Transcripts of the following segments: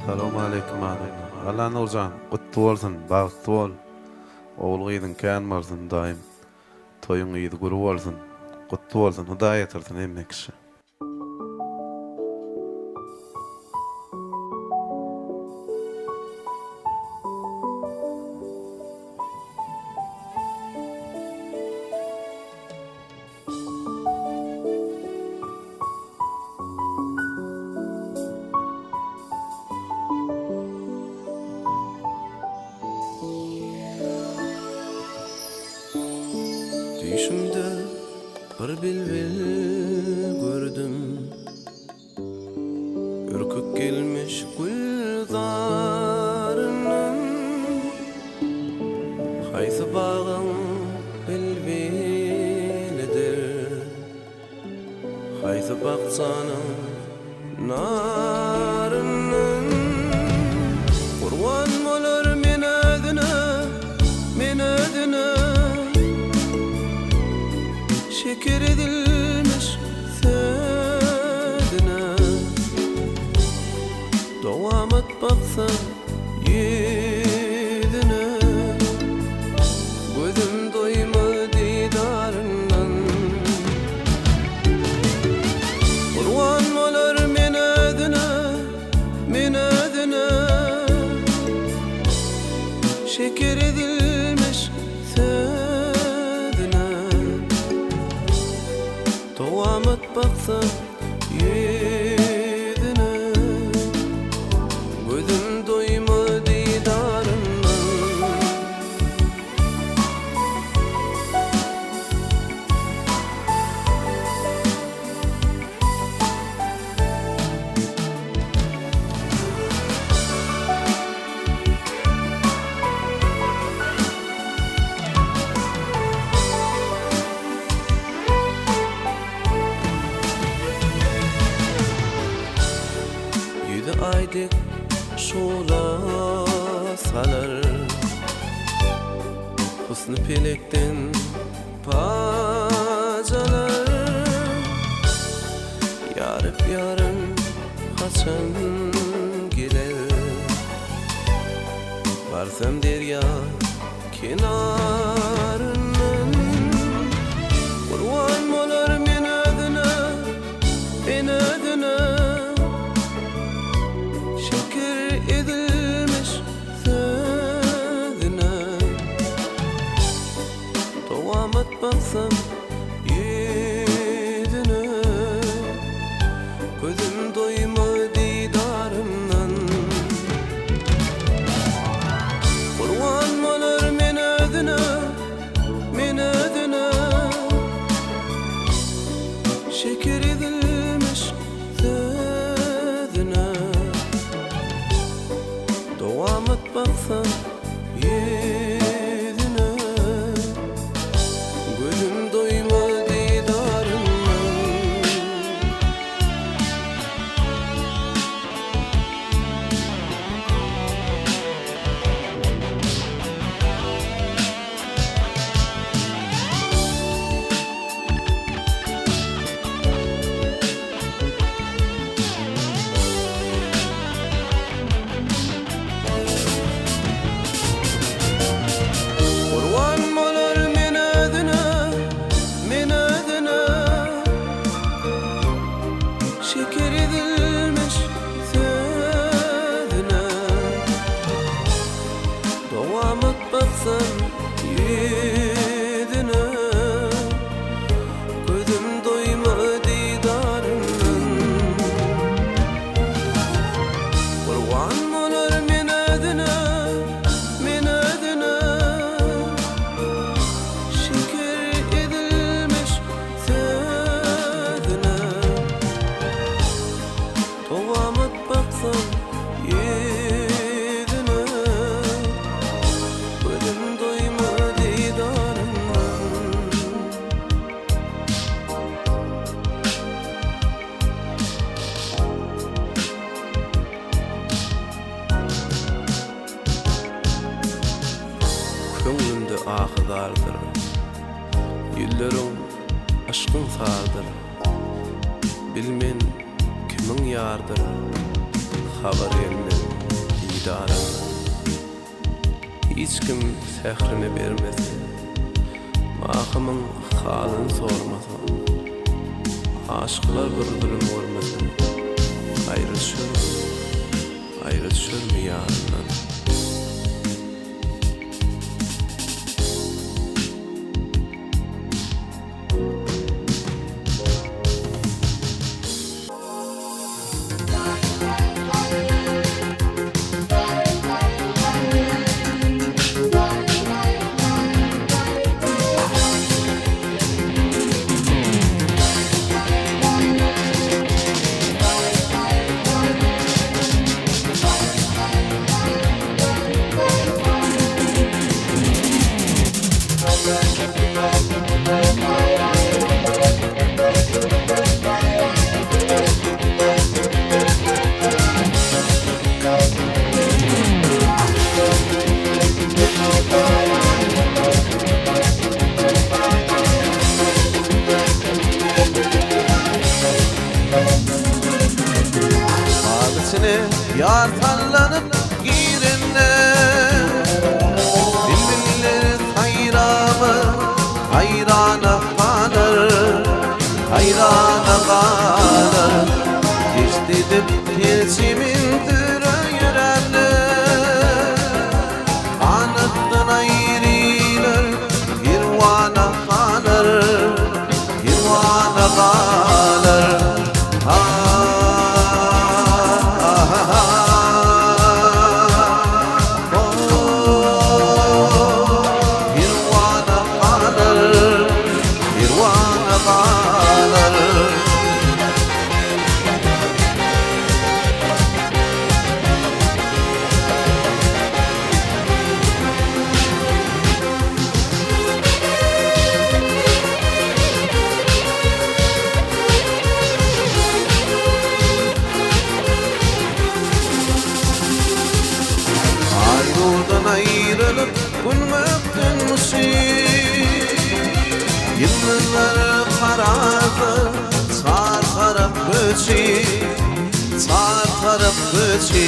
Salamu aleykum ağabey. Allah Nurcan, kutlu bolsun, bagtly bol. Ogul gyzyň kän bolsun daim. Toyuň ýygy guru bolsun. Kutlu bolsun, Hudaý ýetirsin hemme kişi. Düşümde bir bilbil gördüm, ürküp gelmiş güldarının. Haýsy bagyň bilbilidir, haýsy bakçanyň narının. Gurban bolar men ödüne, men ödüne, şeker edilmiş sözüne. Dowam et baksan yüzüne, gözüm doymaz didarından. Kurban bolar men ödüne, men ödüne, şeker edilmiş sözüne. Dowam et baksan yüzüne, gözüm doymaz didarından. Yüzü aydık şola salar, husny pelekden pajalar. Yarıp yarın haçan geler, barsam derya kenarından. Kurban bolar men ödüne, men ödüne, şeker edilmiş sözüne. Dowam et baksam yüzüne, gözüm doymaz didarından. Kurban bolar men ödüne, men ödüne, şeker edilmiş sözüne. Dowam et baksan yüzüne, gözüm doymaz didarından. Kurban bolar men ödüne, men ödüne, şeker edilmiş sözüne. Dowam et baksan yüzüne, gözüm doymaz didarından. Kurban bolar men ödüne, men ödüne, şeker edilmiş sözüne. Dowam et baksan yüzüne, gözüm doymaz didarından. Köňlümde ahydardyr, ýyllarym aşkyň sardyr. Bilmen kimiň ýardyr, habar elmen diýdara hiç kim sehrini bermedi. Mahymyň halyny sormasa, aşyklar bir-birini görmese, aýryşyrmy ýaryndan? Yar tallanıp girene Bülbüller hayramı hayrana kalır, hayrana kalır. Geçtidip pelçimin dürü yürenle anıttın ayrılır, girvana kalır, girvana kalır. Ayrılıp gülmekten yıllar karazı sartarıp göçü, sartarıp göçü.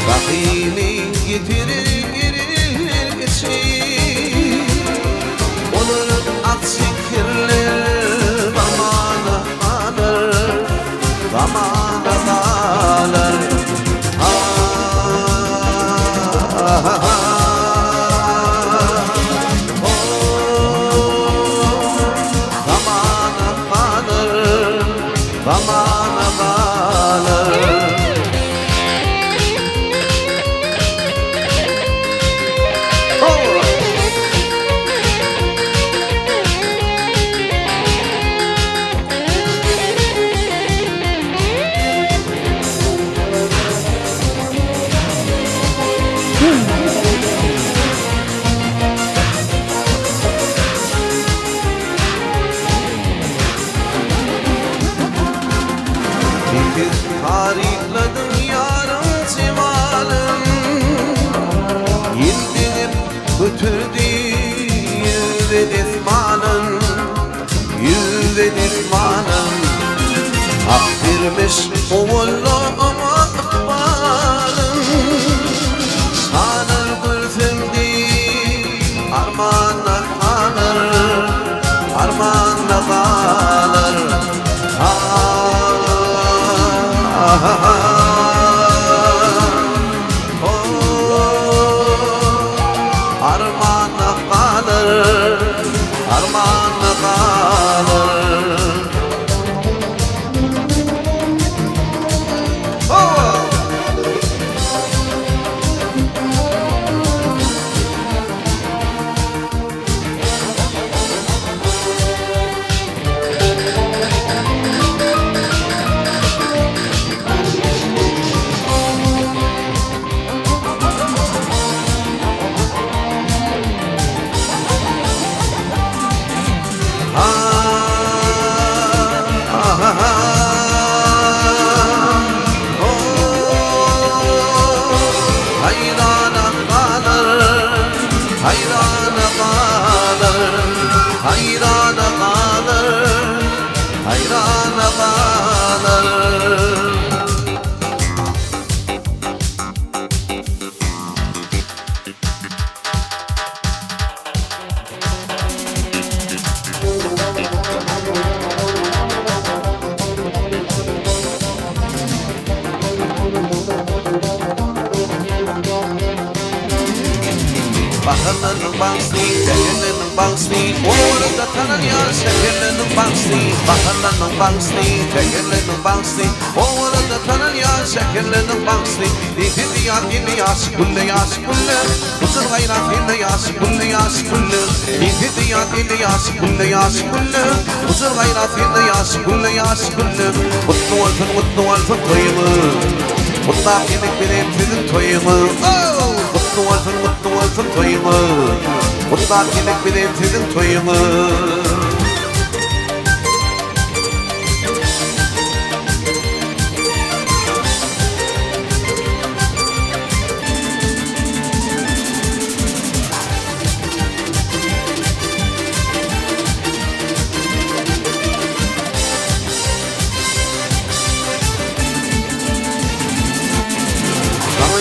Rahimi getirir girir içi, olur aksi kirler zamana kalır, zamana kalır. Zamana kalır. Tarifledim yarın cemalın, yıldıgıp götürdü yüzde desmanın, yüzde desmanın. Hak vermiş oğullu ama akbalın, sanır gülsümdi armağanla kalır, armağanla kalır. Armağanla kalır, armağanla kalır. Hayrana kalır, hayrana kalır, hayrana kalır. baharlarının bağıslı, şekerlerinin bağıslı. Orada tanan yar şekerlerinin bağıslı, baharlarının bağıslı, şekerlerinin bağıslı. Orada tanan yar şekerlerinin bağıslı. Dili yar, dili yar, kulle yar, kulle. Uzun gayrat dili yar, kulle yar, kulle. Dili yar, dili yar, kulle yar, kulle. Uzun gayrat dili yar, kulle yar, kulle. Mutlu olsun toyumu. Mutlar yemek benim sizin toyumu. Mutlu olsun toyumu. Mutlar yemek benim sizin toyumu.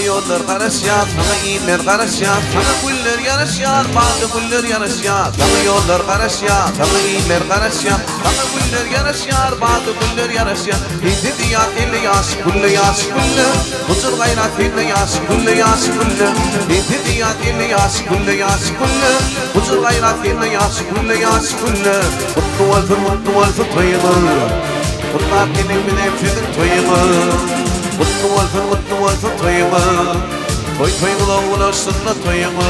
Yollar karışıyor, sana iyiler karışıyor, sana güller yarışıyor, bazı güller yarışıyor. Sana yollar karışıyor, sana iyiler karışıyor, sana güller yarışıyor, bazı güller yarışıyor. İzledi ya, dili yaş, gülle yaş, gülle. Huzur gayrat, dili yaş, gülle yaş, gülle. İzledi ya, dili yaş, gülle yaş, gülle. Huzur gayrat, dili yaş, gülle yaş, gülle. Mutlu olsun toyumu. Mutlar benim sizin toyumu. Mutlu olsun toyumu. Toy toyuna ulaşsın da toyumu.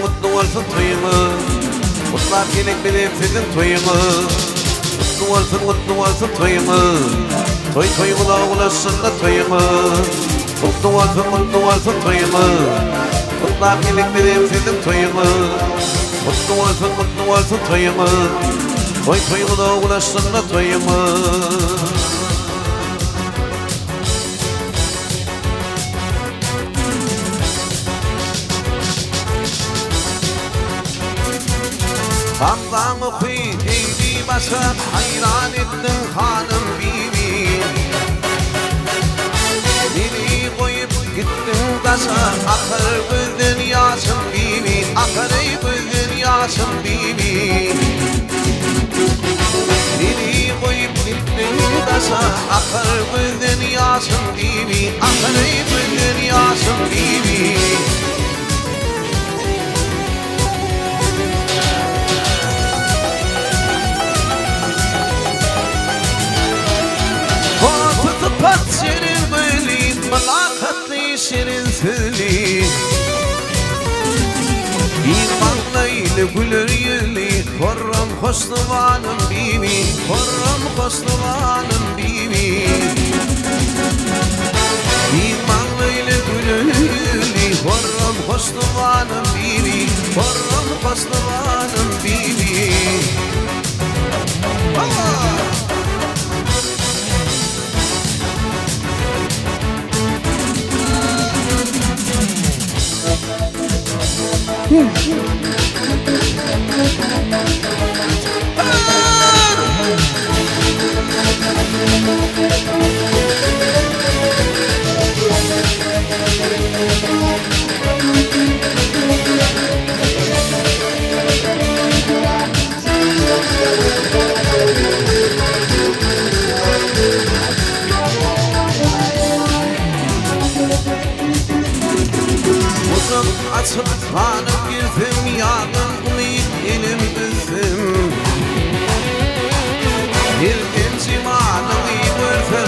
Mutlu olsun toyumu. Mutlar gelip benim sizin toyumu. Mutlu olsun toyumu. Toy toyuna ulaşsın da toyumu. Mutlu olsun toyumu. Mutlar gelip benim sizin toyumu. Mutlu olsun toyumu. Toy toyuna ulaşsın da toyumu. Allah'ım oku eydi başa hayran ettin hanım bibi. Beni koyup gittin taşa akar gözün yaşım bibi. Akar ey gözün yaşım bibi. Beni koyup gittin taşa akar gözün yaşım bibi. Akar ey gözün yaşım bibi. Pat şirin böyle, mülakatlı şirin sözlü. İmanlıyla gülür yüzlü, korram hoşluvanım bibi. Korram hoşluvanım bibi. İmanlıyla gülür yüzlü, korram hoşluvanım bibi. Korram hoşluvanım bibi. Allah! Açıp hanım girdim yağın umut elim üzüm. Bir genci manım iyi gördüm.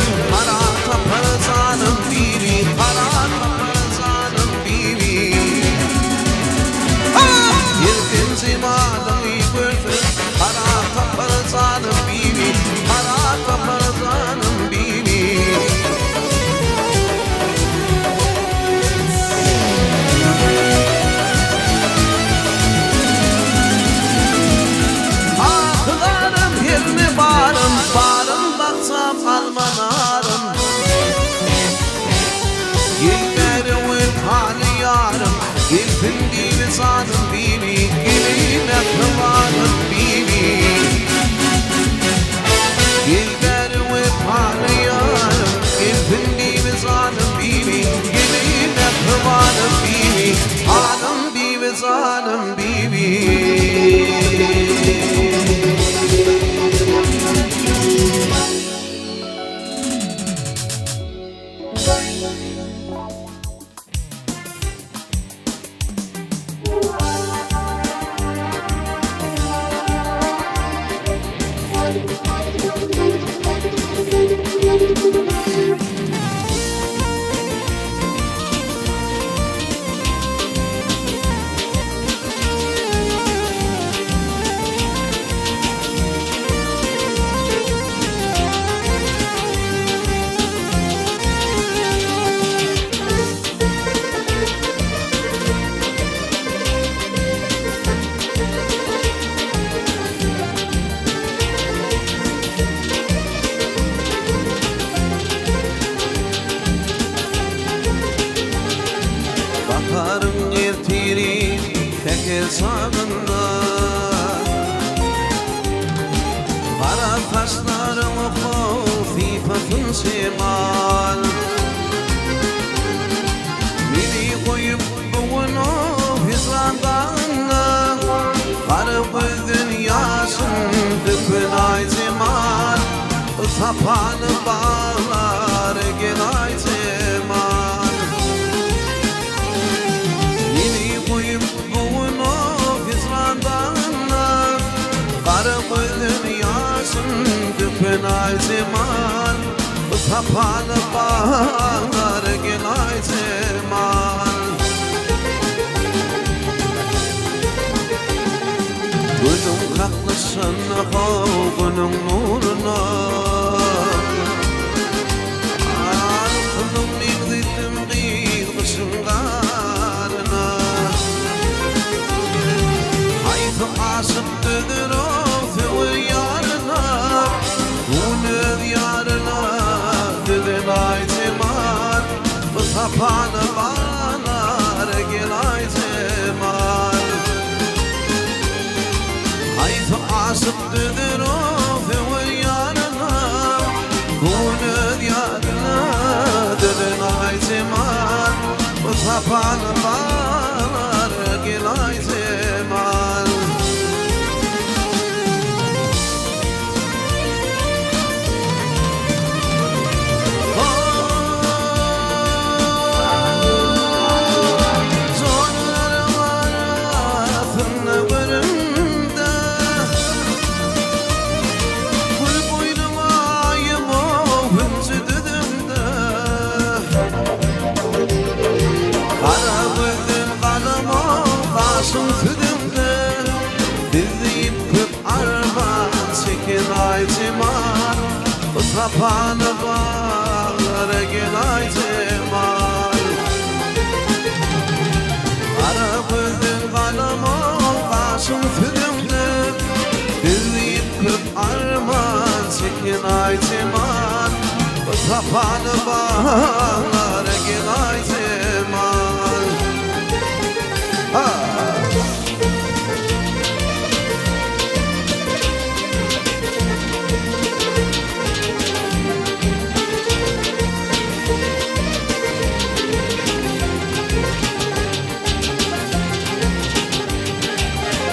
simal Mini koyup bunu hizrandanla Karıp dünyasın tıpın ayzimal Tapanı bağlar gel ayzimal Mini koyup bunu hizrandanla Karıp dünyasın tıpın ayzimal Tapanı bağlar gel ayzimal Gözüm kaklısın havunun nuruna Arkulum nigditim giyilmişim garına Haytı asıptıdır o tüvü yarına Bunu yarına dedin ayziman Tapanı bağlar gel ayziman Haytı asıptıdır o tüvü yarına Bunu yarına dedin ayziman Tapanı bağlar gel ayziman Ayziman Tapanı bağlar gel ayziman Arabıldın kalama başım tüdümde Dilleyip kırp arman çekin ayziman Tapanı bağlar gel ayziman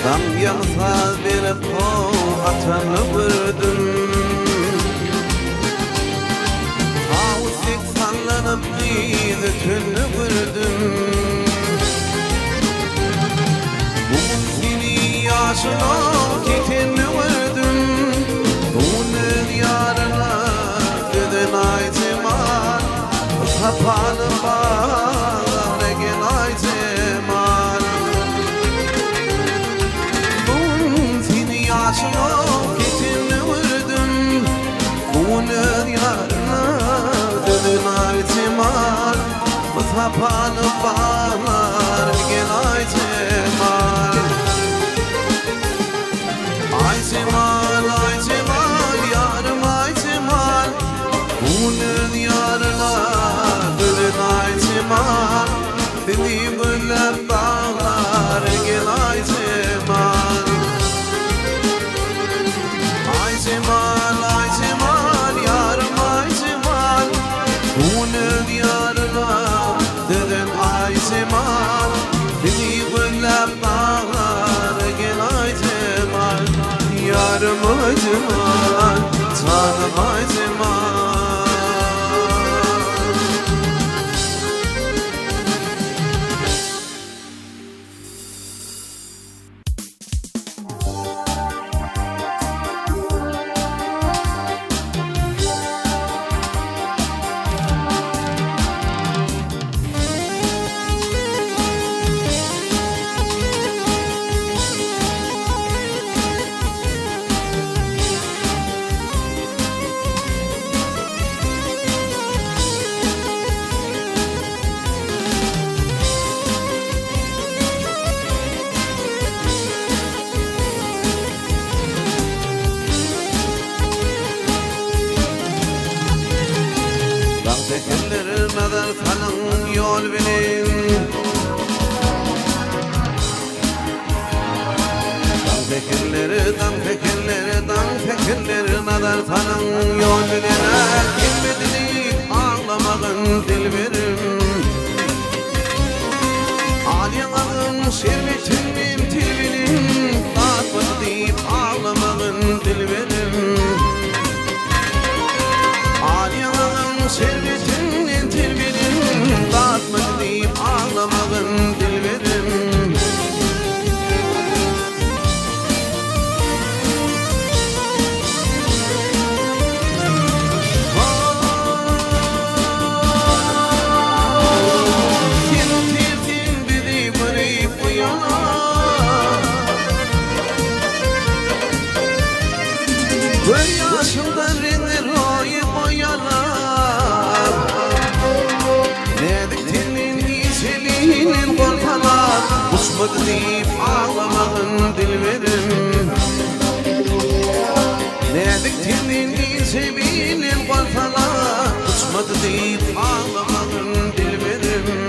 Dam yansa bir atanı vurdum Ağustik sallanıp bir tünü vurdum Bugün seni yaşına titini vurdum Bunun yarına dedin ayziman Tapanı bağlar gel ayziman Yaşına ketini vurdum Bunun yarına dedin ayziman Tapanı bağlar gel ayziman Ayziman, ayziman, yarım ayziman Bunun yarına dedin ayziman Beni güller bağlar gel ayziman Ayziman, ayziman, yarım ayziman Bunun yarına dedin ayziman Beni güller bağlar gel ayziman Yarım ayziman, tanım ayziman Fikirlermeden falan yol bilin fikirlermeden falan yol bilin Kim bilir servetinden telverim dağıtmak deyip ağlamağın dilberim. Gör yaşımdan renler oyu boyalar, ne diktiğinin iyiseliğinin korkalar, uçmadı deyip ağlamağın dilberim. Ne diktiğinin iyiseliğinin korkalar, uçmadı deyip ağlamağın dilberim.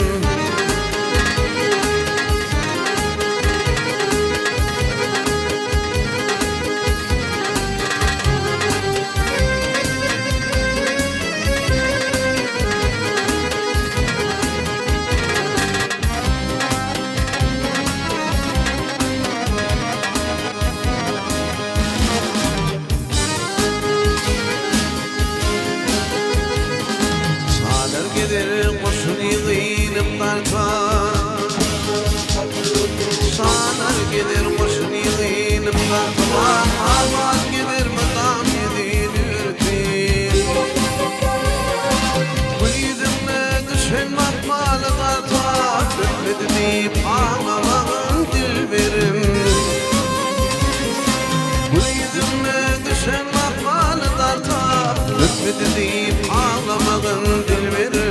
Koşun yığınıp dartar, sağlar gelir koşun yığınıp dartar, ağlar gelir mıdam yedilir. Bu yüzümle düşen matmalı dartar, öpmedi deyip ağlamağın dilberim. Bu yüzümle düşen matmalı dartar, öpmedi deyip ağlamağın dilberim.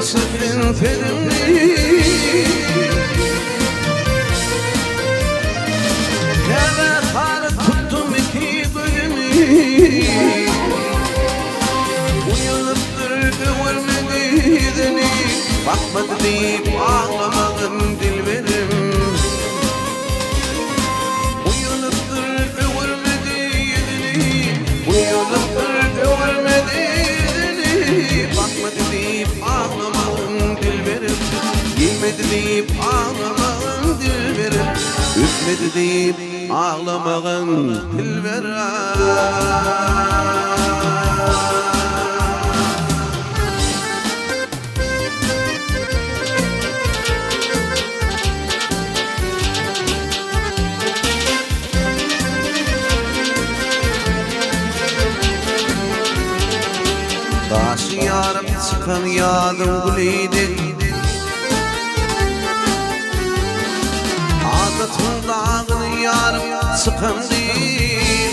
Sırrın terimli Neve tarih tuttum iki bölümü Uyanıp durdu görmedi deni Bakmadı deyip ağlamağın dilberim. Uyanıp durdu görmedi deni Uyanıp durdu görmedi deni Bakmadı deyip ağlamağın dilberim. Yemedi deyip ağlamağın dilberim. Üfmedi deyip ağlamağın dilberim. Taşı yarım çıkan yadım güleydi, adatın dağını yarım çıkan değil.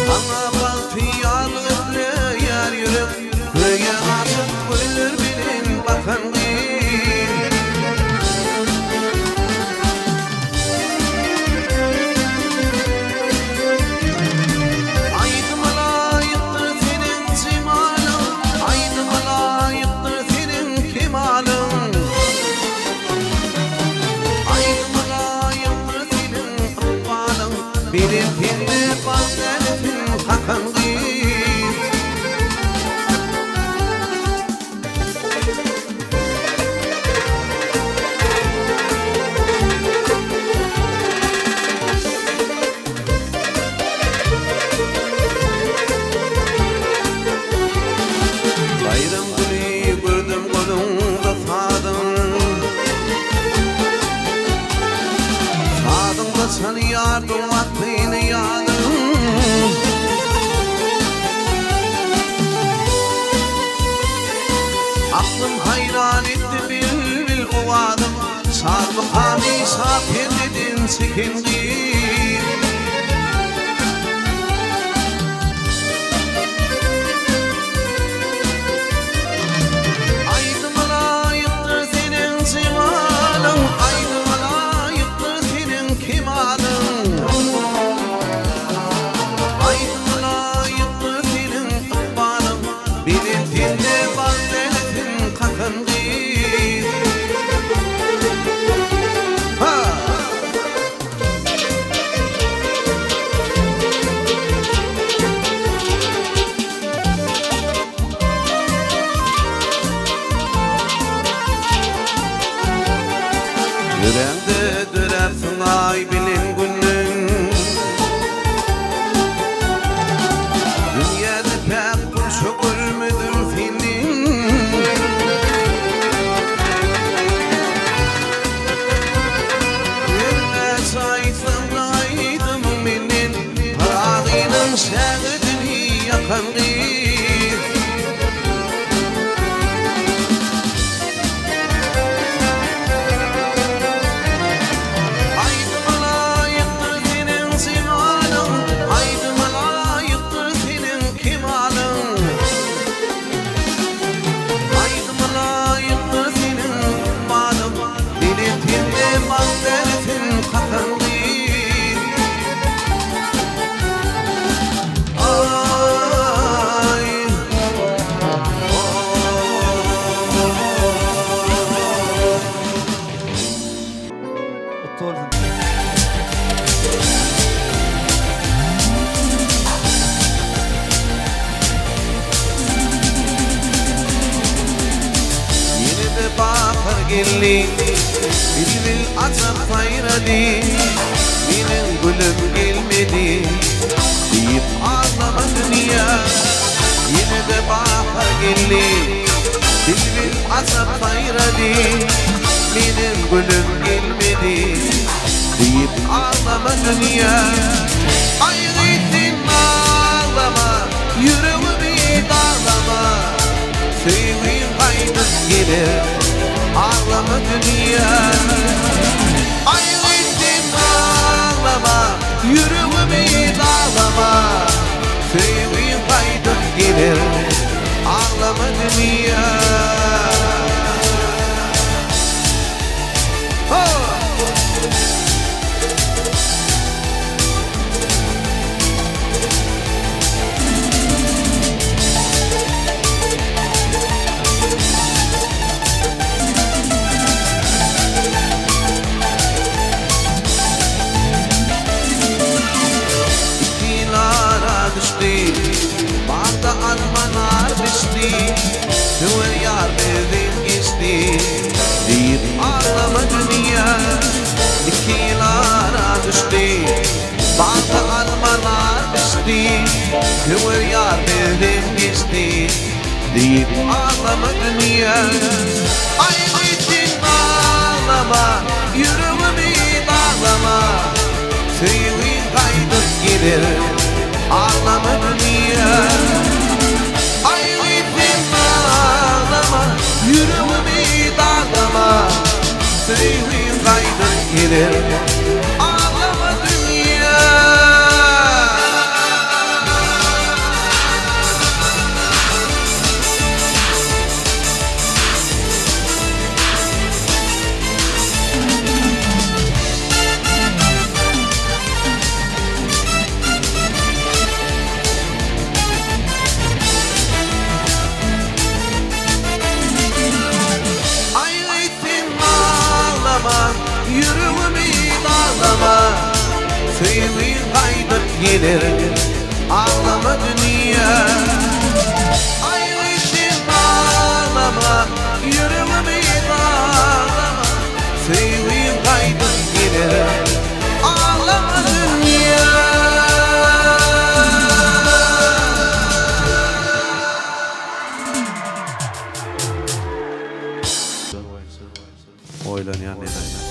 Ana baltı yağlı yer yürüp köye aşık gülür bilin bakan değil. Benim kendi faziletim hakkım değil. Bayram günü gördüm kolumda fadım, fadımda sanıyordum vaktini yadım. Aklım hayran etti bil bil ovadım, sarmı kami sapir dedin sekindi. şehidini yakan gir Haydi malayıktır senin simalın Haydi malayıktır senin kemalın Haydi malayıktır senin malın Diletimde manzarasın kakan gir gelli Bilbil atar fayradi Benim gülüm gelmedi Deyip ağlama dünya Yine de bahar gelli Bilbil atar fayradi Benim gülüm gelmedi Deyip ağlama dünya Ay gittin ağlama Yüreğimi dağlama Sevgim kaydıp gelir Ağlama dünya Ay gittim ağlama Yüreğimi dağlama Sevgim kaydıp gelir Ağlama dünya Bağda almanar düştü Tüver yar bezin geçti Deyip ağlama dünya İki yıllara düştü Bağda almanar düştü Tüver yar bezin geçti Deyip ağlama dünya Ay gittin ağlama Yüreğimi dağlama Sevgin kaydıp gelir Ağlama dünya Ay gittim ağlama Yüreğimi dağlama Sevgim kaydıp gelir Ağlama dünya Yüreğimi dağlama Sevgim kaydıp gelir Ağlama dünya Ay gittim ağlama Yüreğimi dağlama Sevgim kaydıp gelir Ağlama dünya Oylanyan neden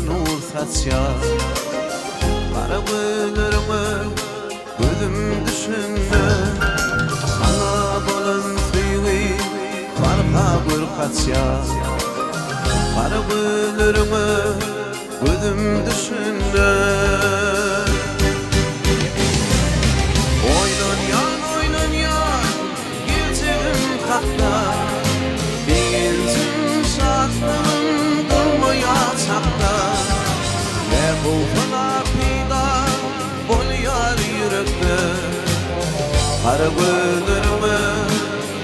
nur saçar Kara güllerimi gözüm düşündü Sana bolan suyu farka bir kaçar Kara güllerimi gözüm düşündü Oynan yan Gülçeğim kakta Değilsin şartlığın durmaya çakta Ve ruhuna pida ol yar yürekte Kara Kara gözlerime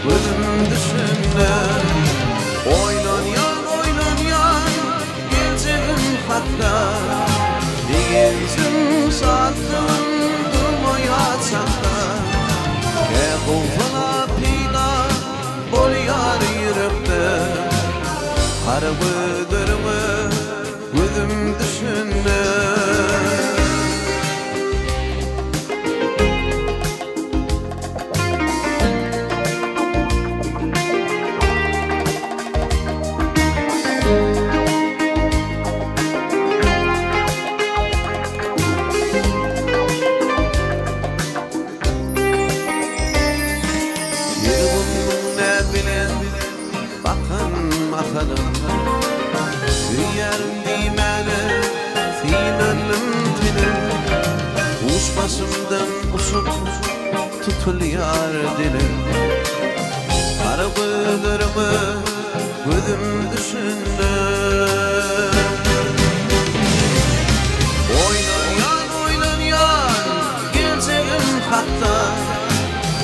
gözüm düşünde Oynan yan geleceğim hatta Değilsin sattın durmaya çakta Kefufana pida bol yar yürekte Kara gözlerime gözüm düşünde Süyerim dimene Finalım tinim Uç başımdan usup tutuluyor dilim Kara gözlerime gözüm düşünde Oynan yan geleceğim hatta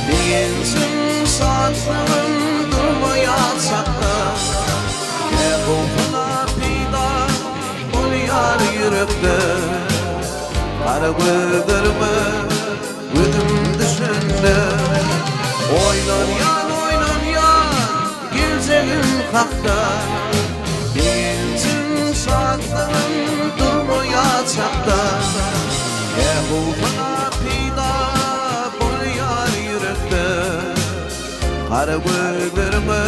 Değilsin saatlığım durmaya sakta Kefufana pida bol yar yürekte Kara gözlerime gözüm düşünde Oynan yan geleceğim hakta Değilsin saatlığım durmaya çakta Kefufana pida bol yar yürekte Kara gözlerime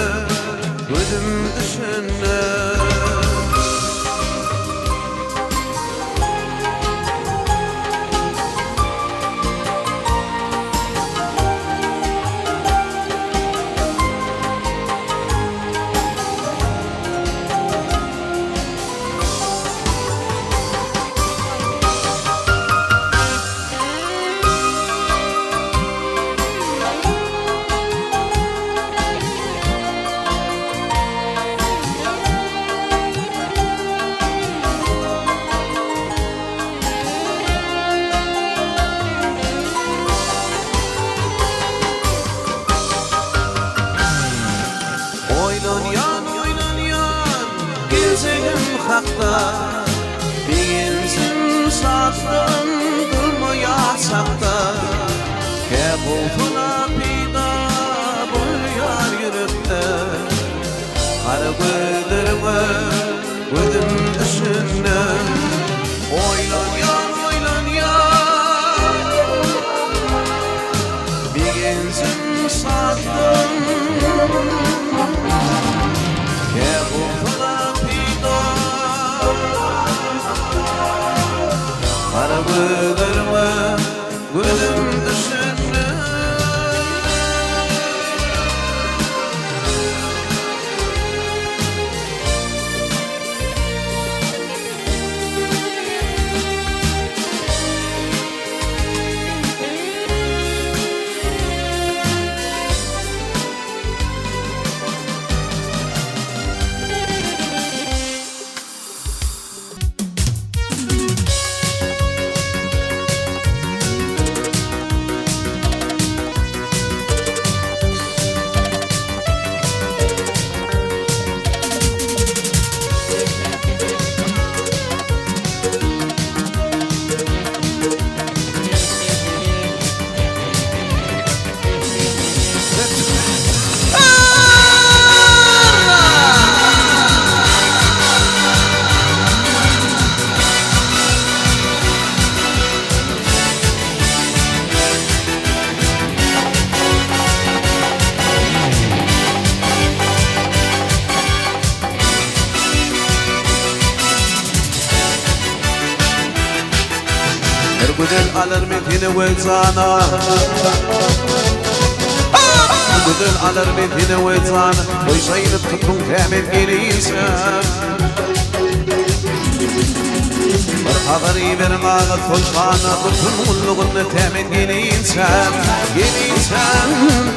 gözüm düşünde Oynan yan geleceğim hakta Değilsin saatten durmaya sakta Kefufana pida bol yar yürekte Kara gözlerime gözüm düşünde Oynan yan Değilsin saatten Kefufana pida Kara gözlerime gözüm düşünde Gudel alır metine vezana Gudel alır metine vezana Oy sayılıp tutun temin geliysen Barkağırı verin ağır solşana Tutun mulluğunu temin geliysen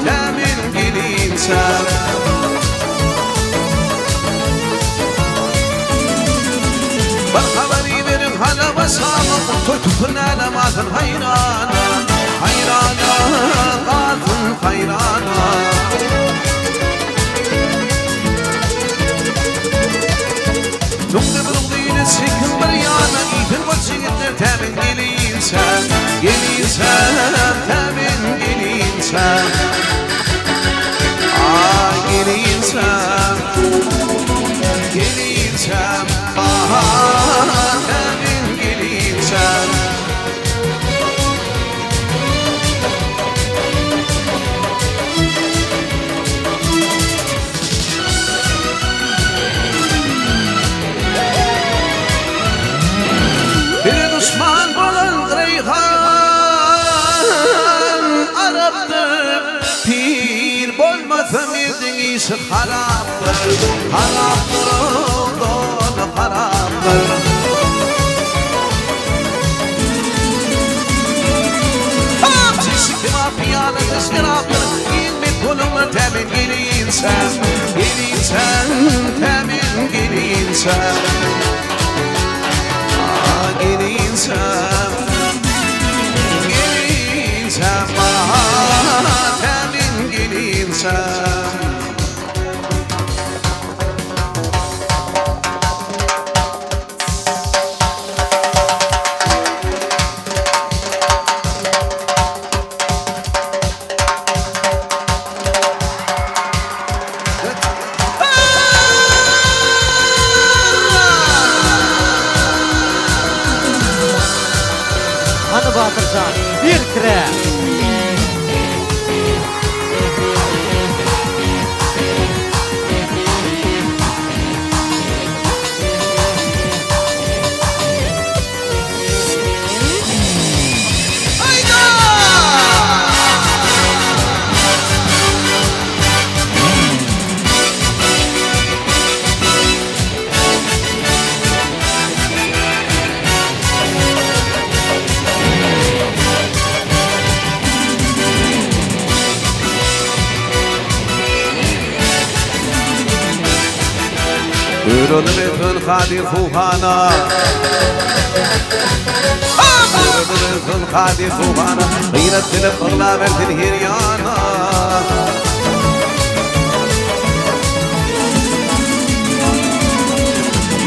temin geliysen Barkağırı verin hala basama Toy tutun elemadın hayrana Hayrana kalsın sen, gelin sen, temin gelin sen. Gelin sen, gelin sen, temin gelin sen. Bir düşman olan Reyhan Arap'tır, pir bolmasa mirdin iyisi haraptır, haraptır oğlum haraptır. Hapsisi mafyanın ıskıraptır, ilmi kulumu temin gelin sen, gelin sen, temin gelin sen. Gelin sen, gelin sen, temin gelin sen. Hanı Batırcan, bir kire. Buyurun bütün Kadir Fuhana, buyurun bütün Kadir Fuhana, gıyretini fırla verdin her yana.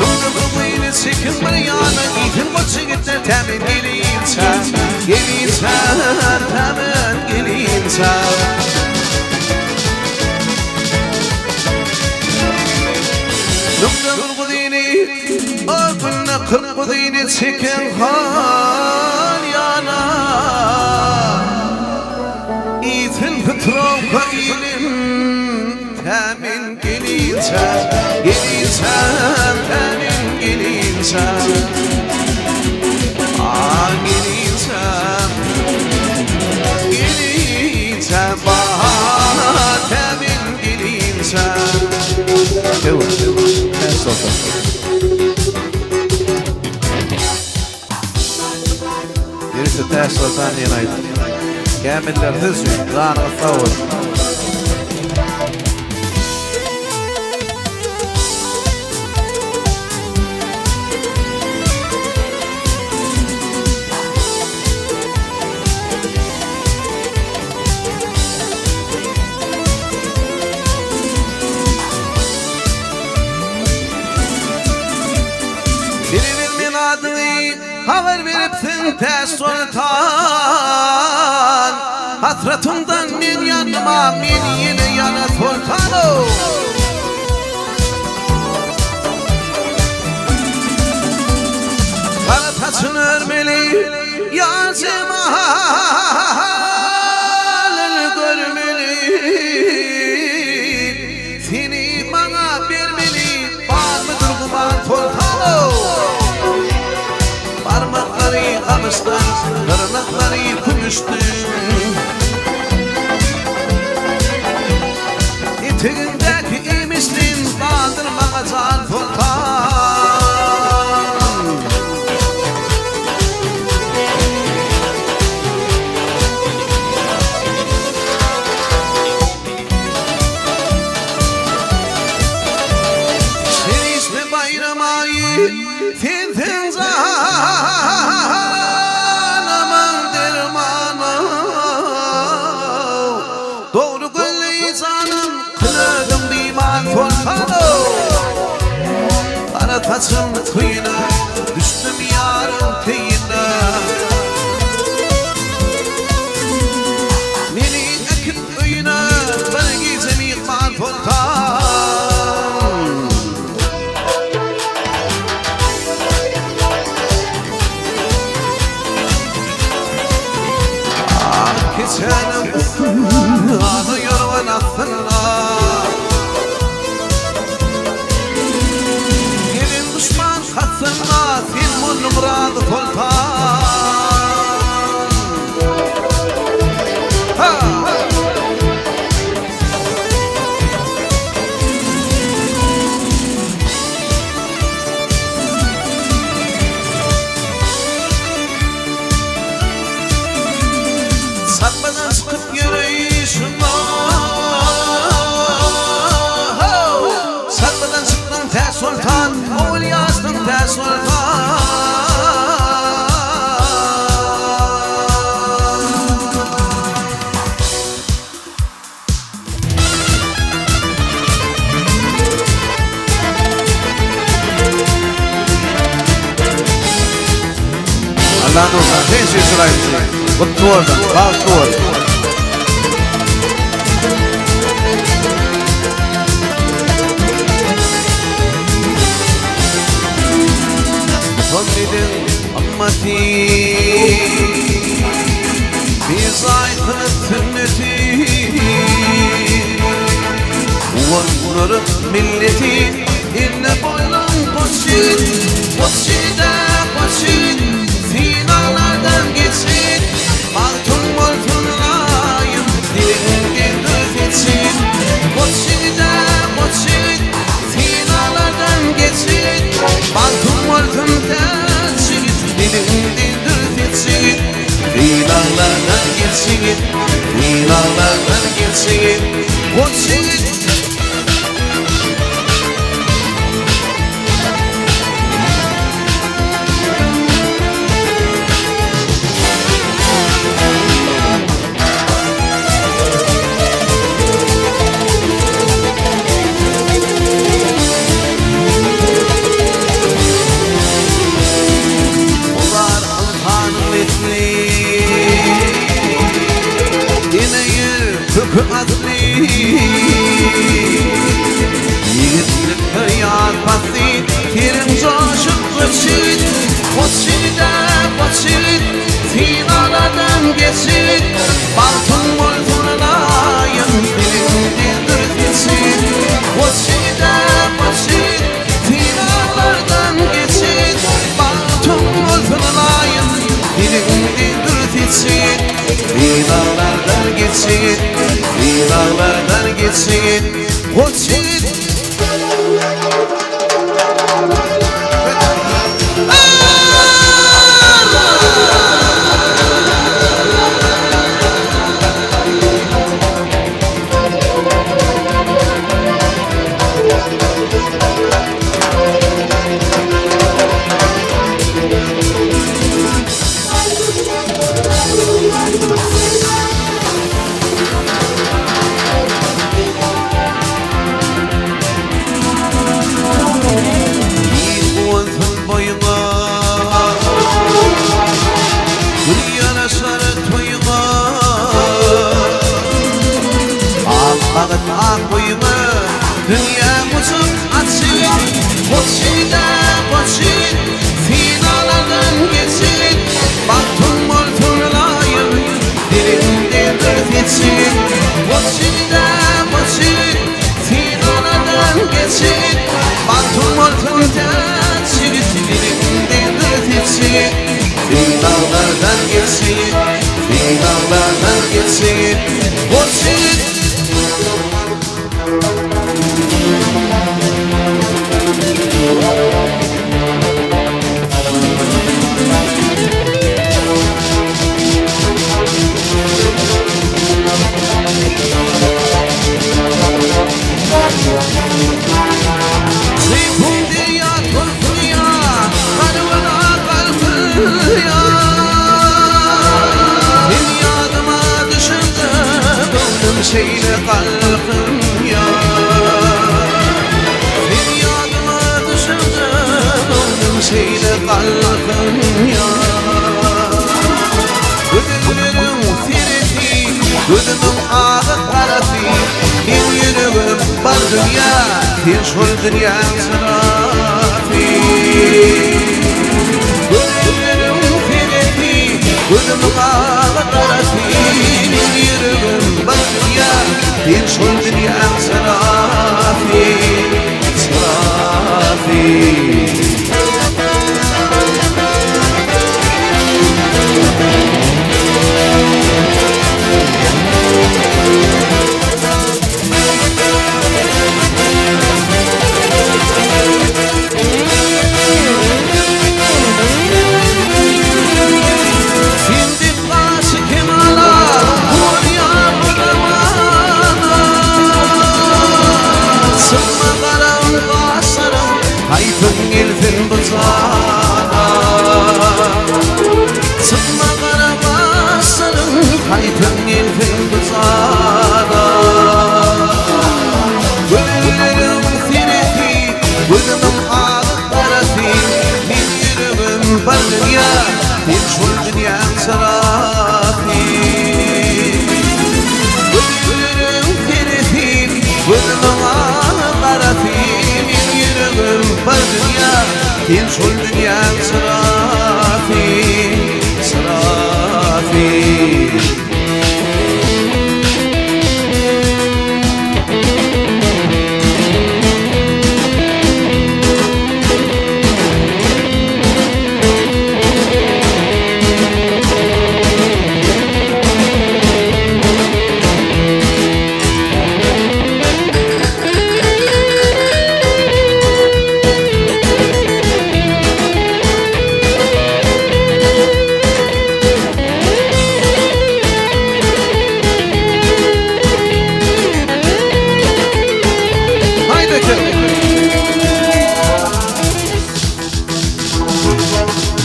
Lütfü kılmayını sikin bir yana, itin bu çigitler temin gelin sen, gelin sen, temin gelin sen. Kırk dini çeken hal yana, İtin Petrovka ilim temin gelin sen, gelin sen, temin gelin sen. Gelin sen, gelin sen, temin gelin sen. Evet, en sonunda. Birisi ters ortan yanaydı. Kamiller hızlı, zanı favur. Birinin min adını haber veripsin ters sultan. Hasretimden men yanıma, men yine yana sultanım. Kara taçın örmeli yazım halini görmeli. Seni bana vermeli, var mıdır kuman sultanım? Parmakları kamıştır, tırnakları kümüştür. İtiğindeki imişliğin kaldırmama can sultan. Sen ismi bayram ayı, sensin canımın dermanı. geçerim Ağlıyor ve nasıllar Gelin düşman katsınlar Filmun muradı sultan Sarmadan çıkıp yürüyüşüm Sarmadan çıktın te sultan Oğul yazdın te sultan Allah'ın olsun, teyze sırayı Mutlu oradan, kalktı oradan Hamidin ammati Biz aykırı sünneti Uvanırıp milleti İnne boylum koçin Koçide koçin Finalardan geçin Altın moltun layım Dilin dürfetsin Koçide koçin Finalardan geçin Altın moltun tersin Dilin dürfetsin Finalardan geçin Finalardan geçin Koçin Adli Yiğitlik hıyar basit Kirin coşup koçit Koçide koçit Finalardan geçit Baltın moltun layım Dilin dürtitsin Koçide koçit Finalardan geçit Baltın moltun layım Dilin dürtitsin Finalardan geçit Dağlardan geçsin Koçin Akıyımı dünya uçup açın Koçide koçin Finalardan geçin Baktım moltun layım Dilinde dürtitsin Koçide koçin Finalardan geçin Baktım moltun tersin Dilinde dürtitsin Finalardan geçin Finalardan geçin Koçin şeyle kalkın ya Feryadıma düşürdü Onun şeyle kalkın ya Gözümün sireti Gözümün ağı tarafı Bir yürüğüm var dünya Bir şol dünya sırafı Gözümün sireti Gözümün ağı karafin Yürüğüm bak dünya Bir şol dünya sarafi Sarafi Hayfın gelfin bıçağına Sıkma karamazsın Hayfın gelfin bıçağına Gönüllerim sireti Gözümün ağır tarafı Bir yürümün var dünya Bir şul dünya sarafi Gönüllerim sireti Gözümün ağır tarafı var dünya Bir şol dünya sarafi Sarafi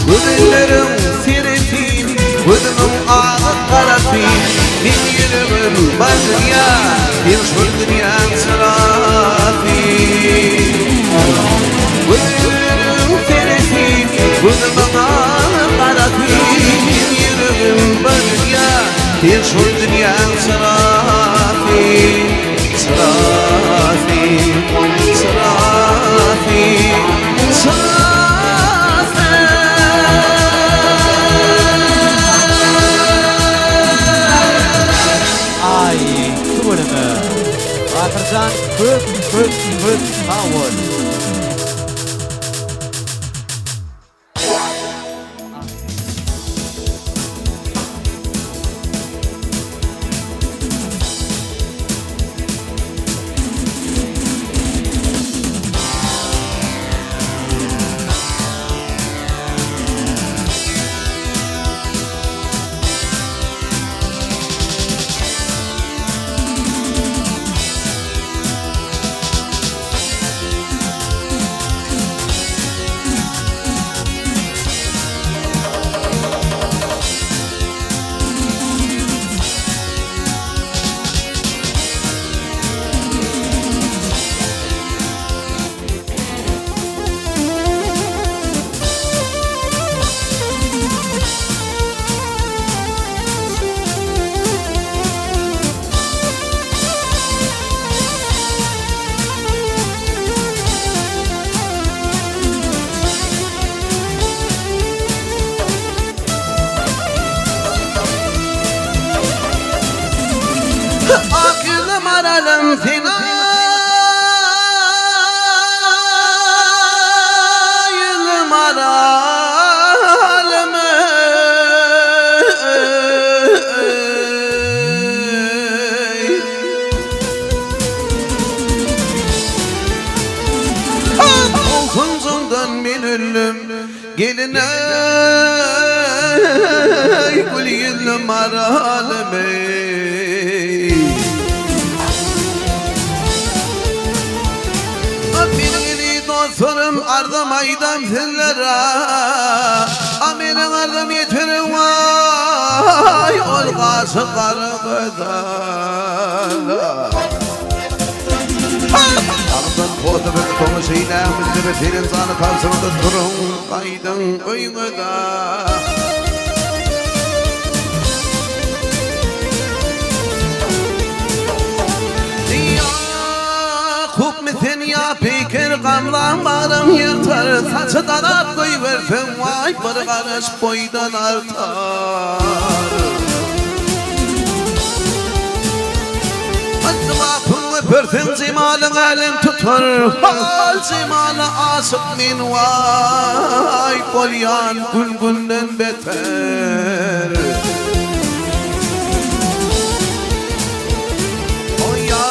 Gönüllerim sireti Gözümün ağı karafin Bir yürümün var dünya Bir şol dünya sarafi Gönüllerim sireti Gözümün ağı karafin Bir yürümün var dünya Bir şol dünya sarafi Sarafi Sarafi Sarafi Batırcan köp kavur Aklım aralım finayım aralım Kuncundan minüllüm gelin ey Gül yüllüm aralım Sorum ardım aydan fillere Amirin ardım yetirim vay Ol kaşıkları kadar Ardım potu bir tomu şeyle Müzde bir filin zanı karşımda durun Kaydın öyüne Ya pikir kamlan bağrım yırtar Saçı darap koyversin vay Bir karış boydan artar Pörtün zimalın elim tutar Hal zimala asık min vay Polyan gülgünden beter O ya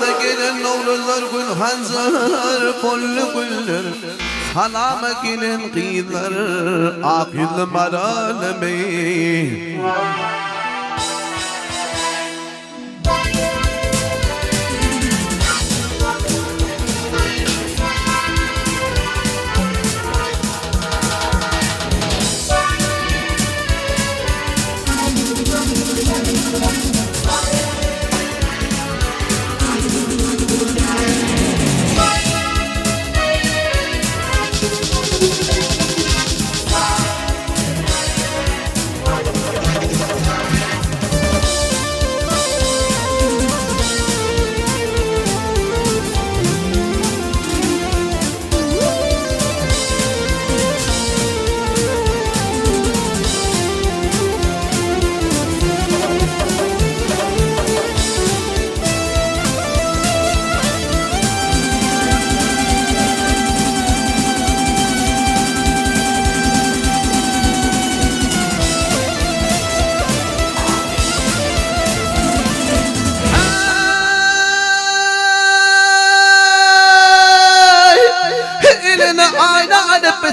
da gelin oğlular gül hanzar Pollu güller Halama gelin kıyılar Akıl maralemi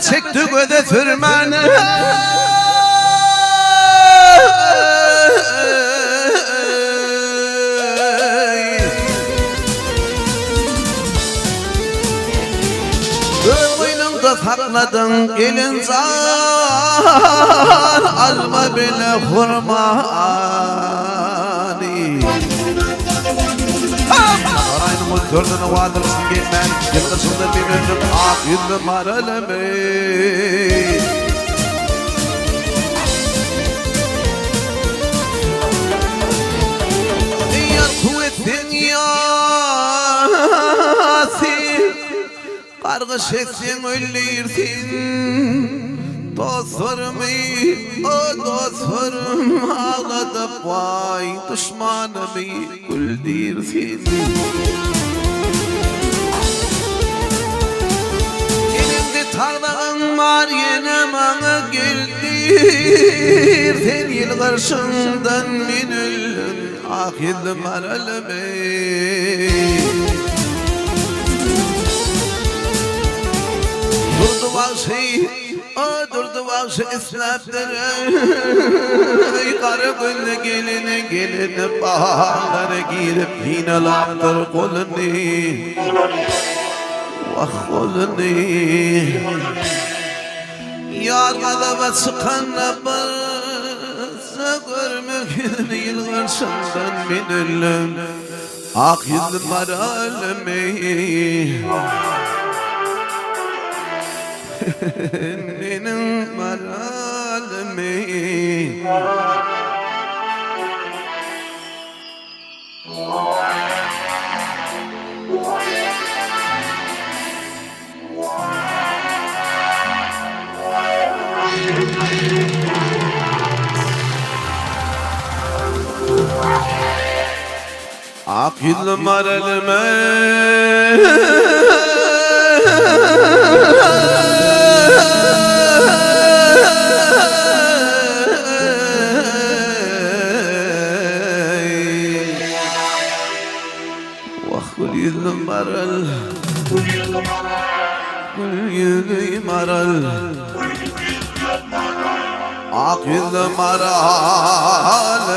Çekti göde sürmen Boynunda sakladın gelin zar Alma bile hurmani Sarayının dördünü vardırsın gitmen Yıldızında bir önüm ak yüzlü maralemi Ya kuvvetin yasin Kargış etsin ölleyirsin Dostlarımı o dostlarım ağladıp vay Düşmanımı güldürsin Elimde tarlağın var yine bana geldir Sen yıl karşımdan minüllün ah yılım aralımı Durdu vahşi durdu vahşi İslam'dere Karı gülle gelini baharlara girip yine laptır kolunu Vah kolunu Yargıda ve sıkanla basa görmek yıl karşımdan minüllüm ak yılım aralemi Benim maralemi Akıl maralemi maral Gül maral Akıl maral